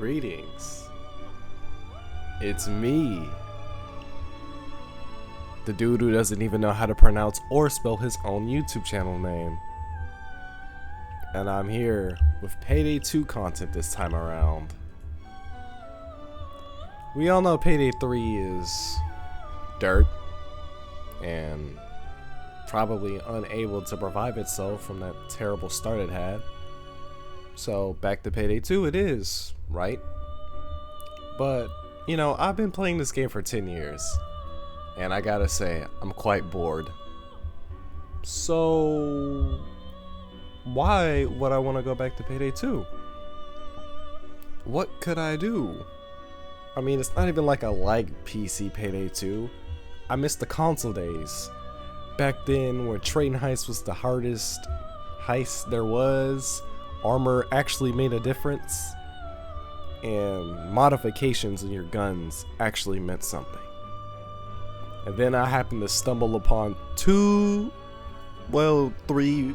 Greetings. It's me. The dude who doesn't even know how to pronounce or spell his own YouTube channel name. And I'm here with Payday 2 content this time around. We all know Payday 3 is dirt and probably unable to revive itself from that terrible start it had. So back to Payday 2 it is, right? But, you know, I've been playing this game for 10 years. And I gotta say, I'm quite bored. So, why would I want to go back to Payday 2? What could I do? I mean, it's not even like I like PC Payday 2. I miss the console days. Back then, where trading heist was the hardest heist there was. Armor actually made a difference. And modifications in your guns actually meant something. And then I happened to stumble upon 3,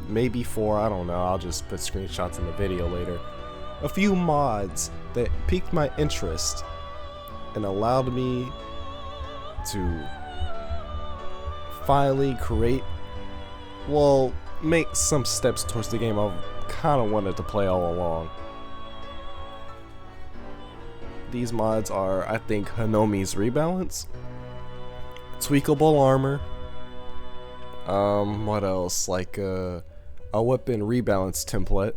maybe 4, I don't know, I'll just put screenshots in the video later. A few mods that piqued my interest and allowed me to finally make some steps towards the game I've kind of wanted to play all along. These mods are, I think, Hanomi's Rebalance, tweakable armor, what else, like a weapon rebalance template,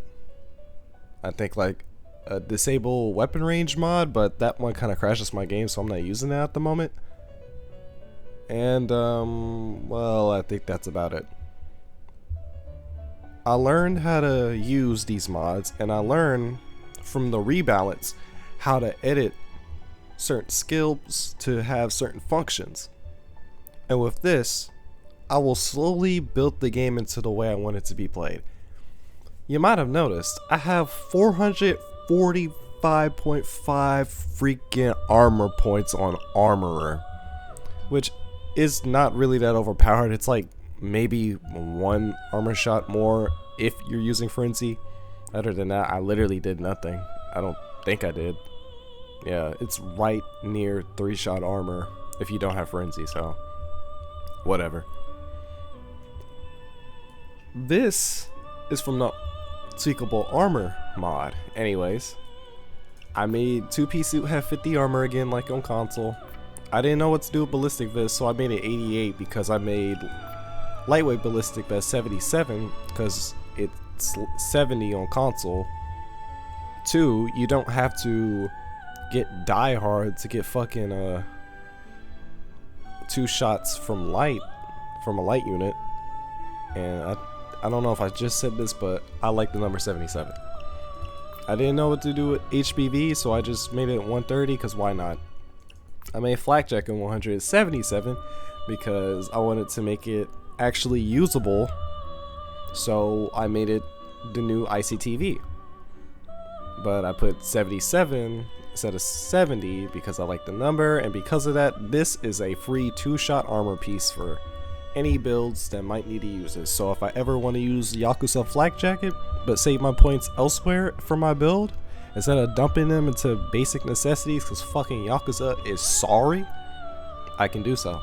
I think like a disable weapon range mod, but that one kind of crashes my game, so I'm not using that at the moment. And I think that's about it. I learned how to use these mods, and I learned from the rebalance how to edit certain skills to have certain functions. And with this, I will slowly build the game into the way I want it to be played. You might have noticed, I have 445.5 freaking armor points on Armorer, which is not really that overpowered. It's like maybe 1 armor shot more if you're using Frenzy. Other than that, I literally did nothing. I don't think I did. Yeah, it's right near 3-shot armor if you don't have Frenzy, so whatever. This is from the tweakable armor mod. Anyways, I made 2-piece suit have 50 armor again like on console. I didn't know what to do with ballistic vest, so I made it 88 because I made lightweight ballistic vest 77 because it's 70 on console. 2, you don't have to get die hard to get fucking 2 shots from a light unit. And I don't know if I just said this, but I like the number 77. I didn't know what to do with HBV, so I just made it 130 because why not? I made flak jacket 177 because I wanted to make it actually usable, so I made it the new ICTV. But I put 77 instead of 70 because I like the number, and because of that, this is a free 2-shot armor piece for any builds that might need to use it. So if I ever want to use Yakuza flak jacket but save my points elsewhere for my build, instead of dumping them into basic necessities because fucking Yakuza is sorry, I can do so.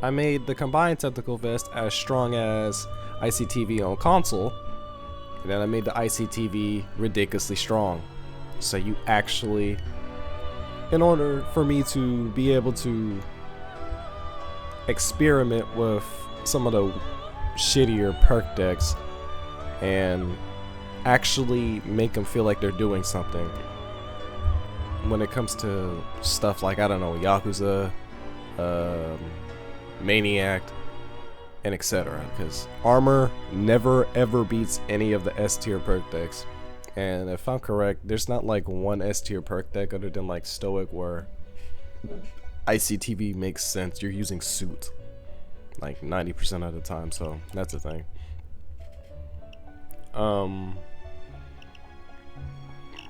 I made the combined tactical vest as strong as ICTV on console, and then I made the ICTV ridiculously strong. So you actually, in order for me to be able to experiment with some of the shittier perk decks and actually make them feel like they're doing something when it comes to stuff like, I don't know, Yakuza, Maniac, and etc. Because armor never ever beats any of the S tier perk decks. And if I'm correct, there's not like one S tier perk deck other than like Stoic where ICTV makes sense. You're using suit like 90% of the time, so that's the thing.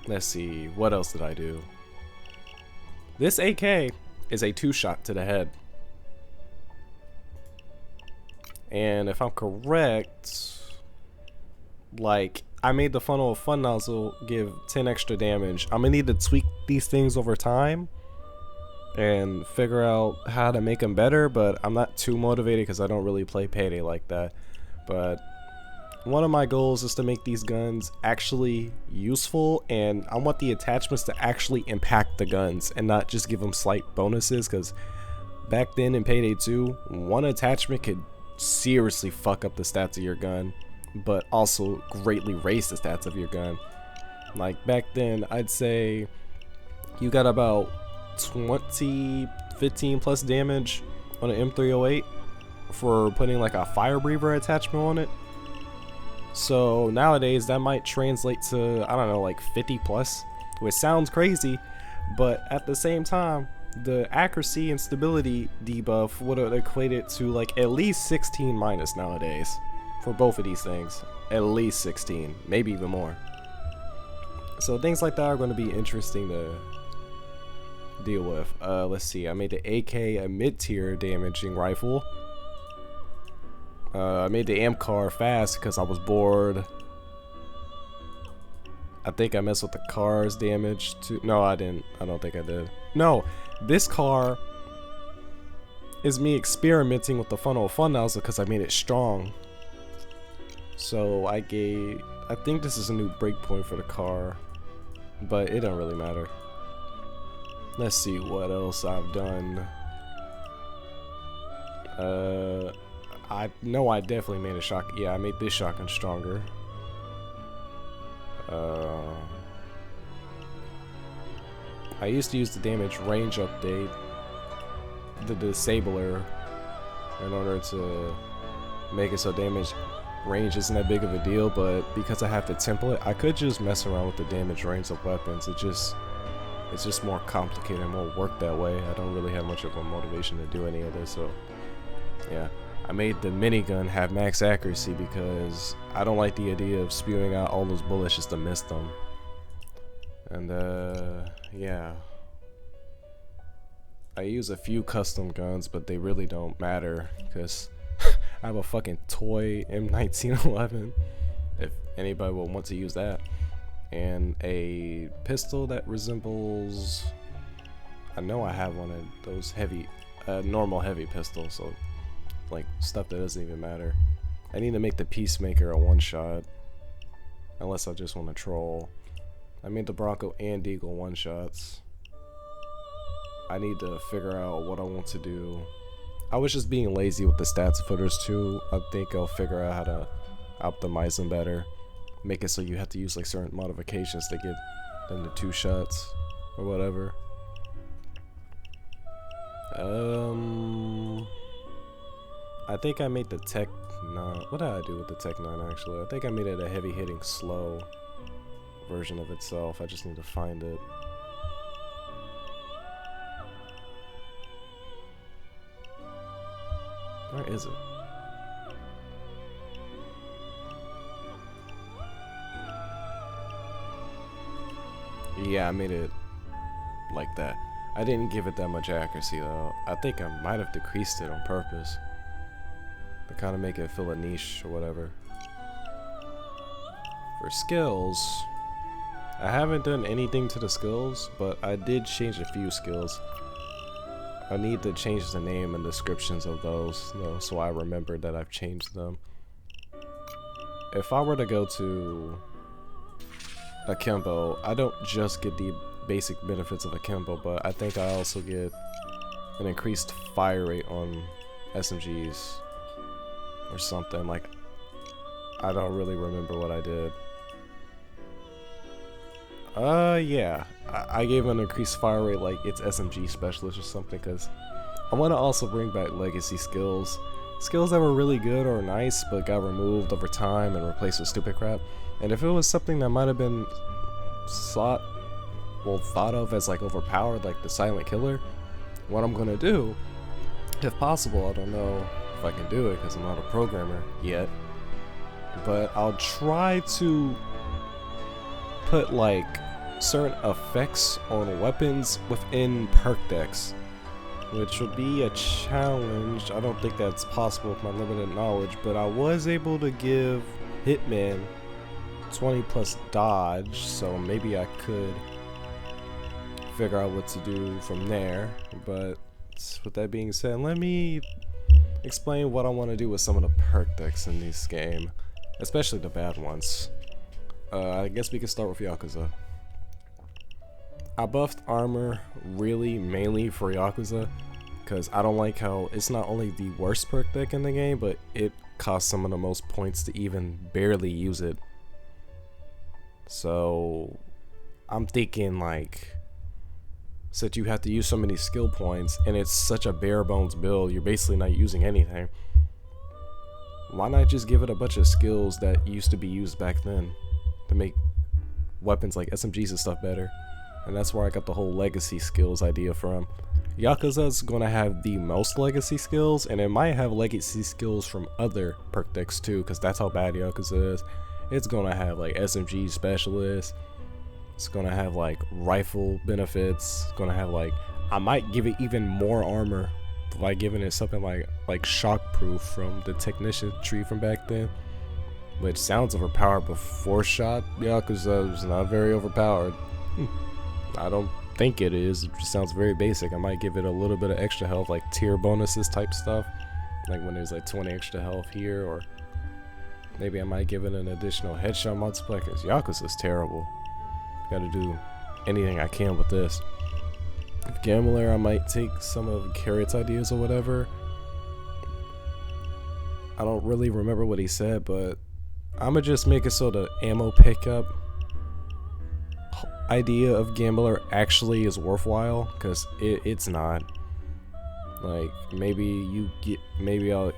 Let's see, what else did I do? This AK is a 2-shot to the head. And if I'm correct, like I made the funnel of fun nozzle give 10 extra damage. I'm gonna need to tweak these things over time and figure out how to make them better, but I'm not too motivated because I don't really play Payday like that. But one of my goals is to make these guns actually useful, and I want the attachments to actually impact the guns and not just give them slight bonuses, because back then in Payday 2, one attachment could seriously fuck up the stats of your gun, but also greatly raise the stats of your gun. Like back then, I'd say you got about 15 plus damage on an M308 for putting like a fire breather attachment on it. So nowadays that might translate to, I don't know, like 50 plus, which sounds crazy, but at the same time, the accuracy and stability debuff would have equated to like at least 16 minus nowadays for both of these things. At least 16, maybe even more. So things like that are going to be interesting to deal with. Let's see, I made the AK a mid-tier damaging rifle. I made the amp car fast because I was bored. I think I messed with the car's damage too. No, I didn't. I don't think I did. No, this car is me experimenting with the funnel of fun nozzle because I made it strong. So I think this is a new breakpoint for the car, but it don't really matter. Let's see what else I've done. I know I definitely made a shotgun. Yeah, I made this shotgun stronger. I used to use the damage range update, the disabler, in order to make it so damage range isn't that big of a deal, but because I have the template, I could just mess around with the damage range of weapons. It's just more complicated and more work that way. I don't really have much of a motivation to do any of this, so yeah. I made the minigun have max accuracy because I don't like the idea of spewing out all those bullets just to miss them. And yeah. I use a few custom guns, but they really don't matter because I have a fucking toy M1911, if anybody will want to use that, and a pistol that resembles, I know I have one of those heavy, normal heavy pistols, so like stuff that doesn't even matter. I need to make the Peacemaker a one-shot, unless I just want to troll. I made the Bronco and Deagle one-shots. I need to figure out what I want to do. I was just being lazy with the stats footers too. I think I'll figure out how to optimize them better. Make it so you have to use like certain modifications to get them to 2 shots or whatever. I think I made the Tech 9. What did I do with the Tech 9 actually? I think I made it a heavy hitting slow version of itself. I just need to find it. Where is it? Yeah, I made it like that. I didn't give it that much accuracy though. I think I might have decreased it on purpose to kind of make it feel a niche or whatever. For skills, I haven't done anything to the skills, but I did change a few skills. I need to change the name and descriptions of those though, so I remember that I've changed them. If I were to go to Akimbo, I don't just get the basic benefits of Akimbo, but I think I also get an increased fire rate on SMGs or something. Like, I don't really remember what I did. Yeah, I gave an increased fire rate like it's SMG specialist or something, because I want to also bring back legacy skills. Skills that were really good or nice but got removed over time and replaced with stupid crap. And if it was something that might have been thought of as like overpowered, like the silent killer, what I'm gonna do, if possible, I don't know if I can do it because I'm not a programmer yet, but I'll try to put like certain effects on weapons within perk decks, which would be a challenge. I don't think that's possible with my limited knowledge, but I was able to give Hitman 20 plus dodge, so maybe I could figure out what to do from there. But with that being said, let me explain what I want to do with some of the perk decks in this game, especially the bad ones. I guess we can start with Yakuza. I buffed armor really mainly for Yakuza because I don't like how it's not only the worst perk deck in the game, but it costs some of the most points to even barely use it. So I'm thinking, like, since you have to use so many skill points and it's such a bare bones build, you're basically not using anything. Why not just give it a bunch of skills that used to be used back then to make weapons like SMGs and stuff better? And that's where I got the whole legacy skills idea from. Yakuza's gonna have the most legacy skills, and it might have legacy skills from other perk decks too, because that's how bad Yakuza is. It's gonna have like SMG specialists. It's gonna have like rifle benefits. It's gonna have like, I might give it even more armor by giving it something like shock proof from the technician tree from back then, which sounds overpowered, but 4-shot Yakuza is not very overpowered. I don't think it is. It just sounds very basic. I might give it a little bit of extra health, like tier bonuses type stuff, like when there's like 20 extra health here, or maybe I might give it an additional headshot multiplier, because Yakuza's terrible. Gotta do anything I can with this. If Gambler, I might take some of Carrot's ideas or whatever. I don't really remember what he said, but I'ma just make it so the ammo pickup idea of Gambler actually is worthwhile, because it's not. Like, maybe I'll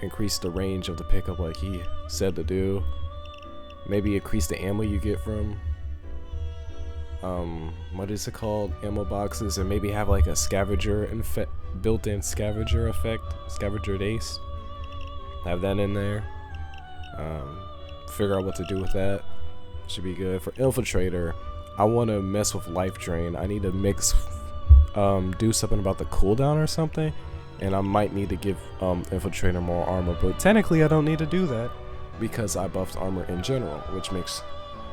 increase the range of the pickup like he said to do. Maybe increase the ammo you get from what is it called, ammo boxes, and maybe have like a scavenger built-in scavenger effect, scavenger dace. Have that in there. Figure out what to do with that. Should be good. For Infiltrator, I want to mess with life drain. I need to do something about the cooldown or something, and I might need to give Infiltrator more armor, but technically I don't need to do that because I buffed armor in general, which makes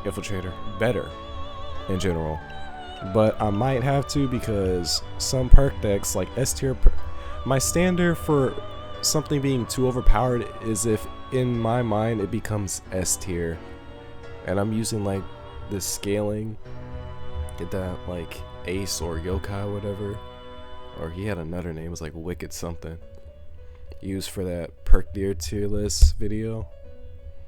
Infiltrator better in general. But I might have to, because some perk decks like S tier, my standard for something being too overpowered is if in my mind it becomes S tier, and I'm using like this scaling, get that like Ace or Yokai or whatever, or he had another name, it was like Wicked something, used for that perk tier list video.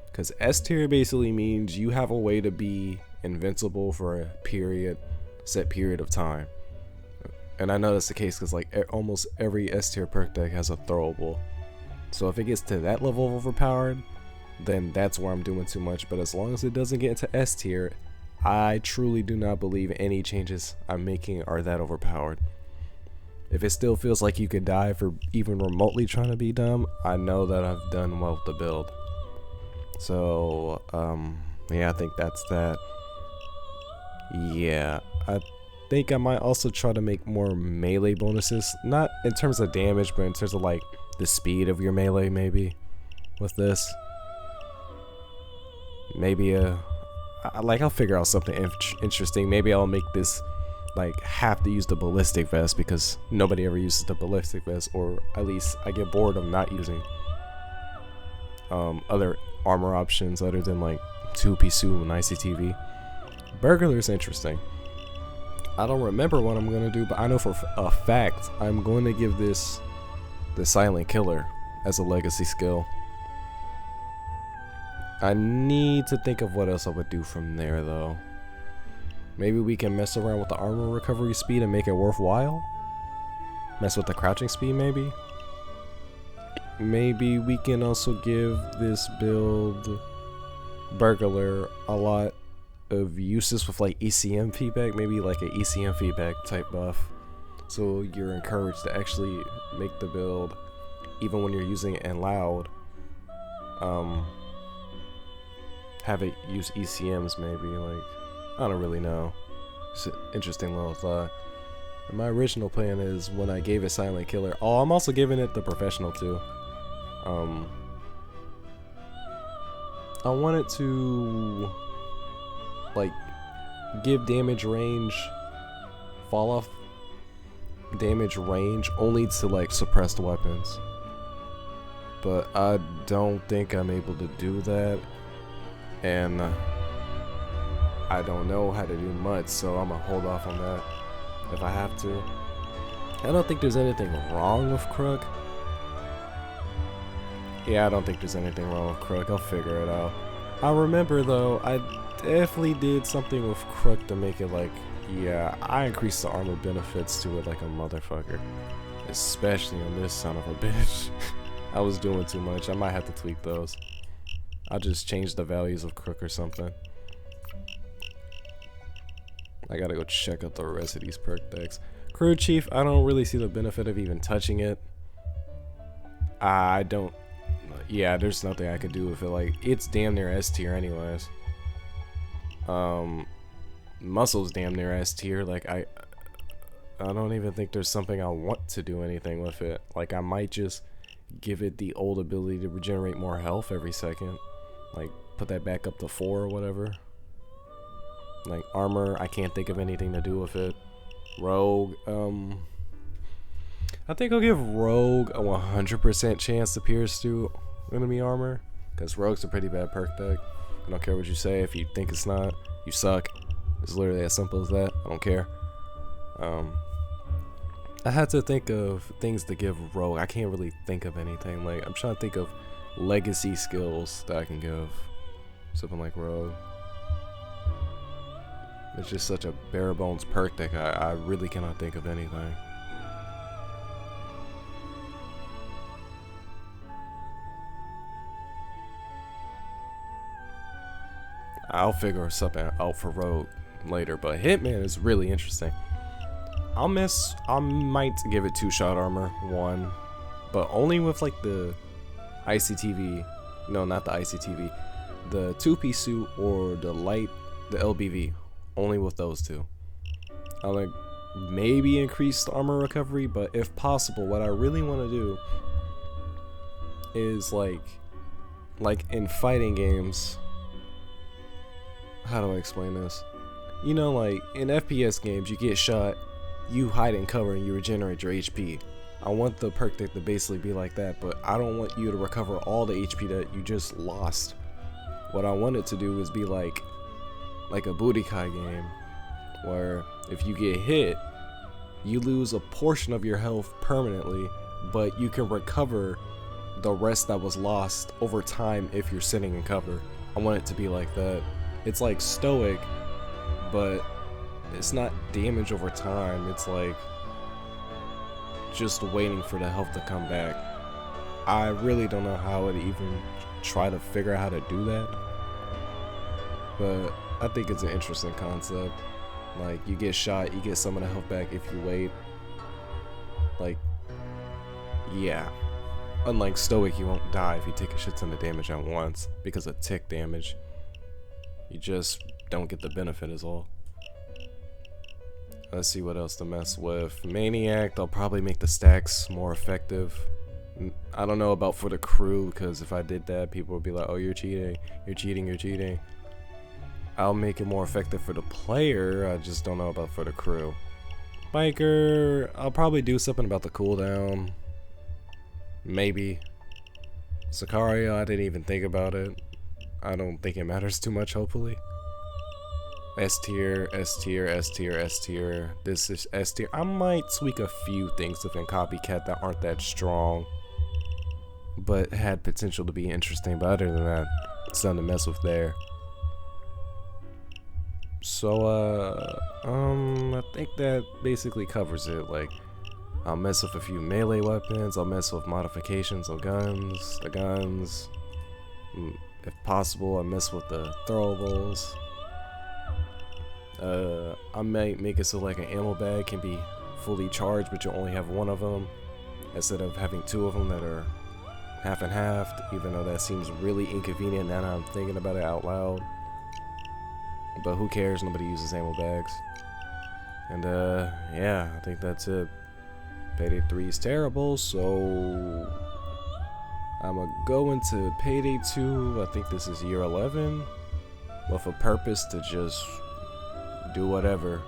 Because S tier basically means you have a way to be invincible for a set period of time, and I know that's the case because like almost every S tier perk deck has a throwable. So if it gets to that level of overpowered, then that's where I'm doing too much. But as long as it doesn't get into S tier, I truly do not believe any changes I'm making are that overpowered. If it still feels like you could die for even remotely trying to be dumb, I know that I've done well with the build. So yeah, I think that's that. Yeah, I think I might also try to make more melee bonuses, not in terms of damage, but in terms of like the speed of your melee, maybe with this. Maybe I'll figure out something interesting. Maybe I'll make this like have to use the ballistic vest because nobody ever uses the ballistic vest, or at least I get bored of not using other armor options other than like 2-piece suit and ICTV. Burglar's interesting. I don't remember what I'm gonna do, but I know for a fact I'm going to give this the Silent Killer as a legacy skill. I need to think of what else I would do from there though. Maybe we can mess around with the armor recovery speed and make it worthwhile. Mess with the crouching speed maybe. Maybe we can also give this build Burglar a lot of uses with like ECM feedback, maybe like an ECM feedback type buff, so you're encouraged to actually make the build even when you're using it in loud. Have it use ECMs maybe, like, I don't really know. It's an interesting little thought. And my original plan is when I gave it Silent Killer, I'm also giving it the Professional too. I wanted to like give damage range, fall off damage range only to like suppressed weapons. But I don't think I'm able to do that, and I don't know how to do much, so I'm gonna hold off on that if I have to. I don't think there's anything wrong with Crook. Yeah, I don't think there's anything wrong with Crook. I'll figure it out. I remember though, I definitely did something with Crook to make it like, yeah, I increased the armor benefits to it like a motherfucker. Especially on this son of a bitch. I was doing too much. I might have to tweak those. I'll just change the values of Crook or something. I gotta go check out the rest of these perk decks. Crew Chief, I don't really see the benefit of even touching it. I don't. Yeah, there's nothing I could do with it. Like, it's damn near S tier anyways. Muscle's damn near S tier. Like, I don't even think there's something I want to do anything with it. Like, I might just give it the old ability to regenerate more health every second. Like, put that back up to 4 or whatever. Like, armor, I can't think of anything to do with it. Rogue, I think I'll give Rogue a 100% chance to pierce through enemy armor, because Rogue's a pretty bad perk deck. I don't care what you say. If you think it's not, you suck. It's literally as simple as that. I don't care. I had to think of things to give Rogue. I can't really think of anything. Like, I'm trying to think of legacy skills that I can give something like Rogue. It's just such a bare bones perk deck. I really cannot think of anything. I'll figure something out for Rogue later, but Hitman is really interesting. I might give it 2-shot armor, 1, but only with like the ICTV. No, not the ICTV. The 2-piece suit or the LBV. Only with those 2. I'll like maybe increase the armor recovery, but if possible, what I really want to do is like in fighting games. How do I explain this? You know, like in FPS games, you get shot, you hide in cover, and you regenerate your HP. I want the perk deck to basically be like that, but I don't want you to recover all the HP that you just lost. What I want it to do is be like a booty kai game, where if you get hit, you lose a portion of your health permanently, but you can recover the rest that was lost over time if you're sitting in cover. I want it to be like that. It's like stoic, but it's not damage over time. It's like just waiting for the health to come back. I really don't know how to even try to figure out how to do that, but I think it's an interesting concept. Like, you get shot, you get some of the health back if you wait. Like, yeah. Unlike Stoic, you won't die if you take a shit ton of damage at once because of tick damage. You just don't get the benefit is all. Let's see what else to mess with. Maniac, they'll probably make the stacks more effective. I don't know about for the crew, because if I did that, people would be like, oh, you're cheating, you're cheating, you're cheating. I'll make it more effective for the player, I just don't know about for the crew. Biker, I'll probably do something about the cooldown. Maybe. Sicario, I didn't even think about it. I don't think it matters too much, hopefully. S tier, S tier, S tier, S tier. This is S tier. I might tweak a few things within Copycat that aren't that strong, but had potential to be interesting. But other than that, it's nothing to mess with there. So, I think that basically covers it. Like, I'll mess with a few melee weapons. I'll mess with modifications of guns. The guns. If possible, I mess with the throwables. I might make it so like an ammo bag can be fully charged, but you only have one of them instead of having two of them that are half and half. Even though that seems really inconvenient now that I'm thinking about it out loud. But who cares? Nobody uses ammo bags. And yeah, I think that's it. Payday 3 is terrible, so I'm gonna go into Payday 2. I think this is year 11. with a purpose to just do whatever